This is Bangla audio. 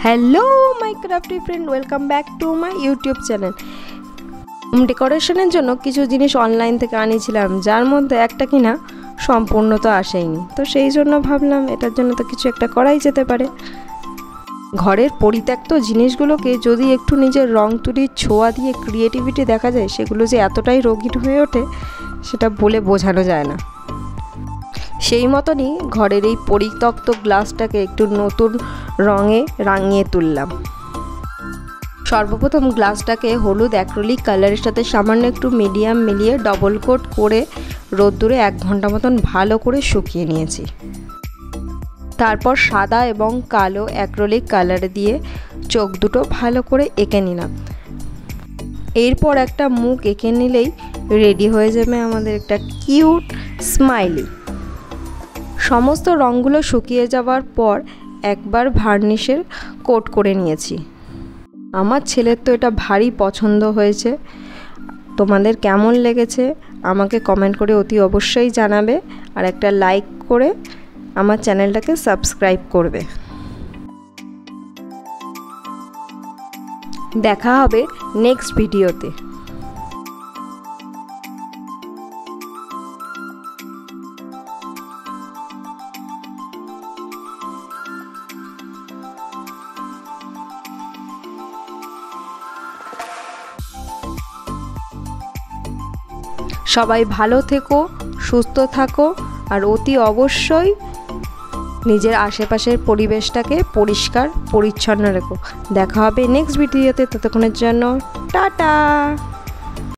Hello my crafty friend, welcome back to my YouTube channel. Home ডেকোরেশনের জন্য কিছু জিনিস অনলাইন থেকে আনিয়েছিলাম, যার মধ্যে একটা কিনা সম্পূর্ণ তো আসেইনি। তো সেই জন্য ভাবলাম এটার জন্য তো কিছু একটা করাই যেতে পারে। ঘরের পরিত্যক্ত জিনিসগুলোকে যদি একটু নিজের রং তুলির ছোঁয়া দিয়ে ক্রিয়েটিভিটি দেখা যায়, সেগুলো যে এতটাই রঙিন হয়ে ওঠে সেটা বলে বোঝানো যায় না। সেই মতনই ঘরের এই পরিত্যক্ত গ্লাসটাকে একটু নতুন রঙে রাঙিয়ে তুললাম। সর্বপ্রথম গ্লাসটাকে হলুদ অ্যাক্রিলিক কালারের সাথে সামান্য একটু মিডিয়াম মিলিয়ে ডবল কোট করে রোদ্দুরে 1 ঘন্টা মতন ভালো করে শুকিয়ে নিয়েছি। তারপর সাদা এবং কালো অ্যাক্রিলিক কালার দিয়ে চোখ দুটো ভালো করে এঁকে নিলাম। এরপর একটা মুখ এঁকে নিলেই রেডি হয়ে যাবে আমাদের একটা কিউট স্মাইলি। সমস্ত রঙগুলো শুকিয়ে যাওয়ার পর একবার ভার্নিশের কোট করে নিয়েছি। আমার ছেলের তো এটা ভারী পছন্দ হয়েছে। তোমাদের কেমন লেগেছে আমাকে কমেন্ট করে অতি অবশ্যই জানাবে, আর একটা লাইক করে আমার চ্যানেলটাকে সাবস্ক্রাইব করবে। দেখা হবে নেক্সট ভিডিওতে। সবাই ভালো থেকো, সুস্থ থাকো, আর অতি অবশ্যই নিজের আশেপাশের পরিবেশটাকে পরিষ্কার পরিচ্ছন্ন রেখো। দেখা হবে নেক্সট ভিডিওতে। ততক্ষণের জন্য টাটা।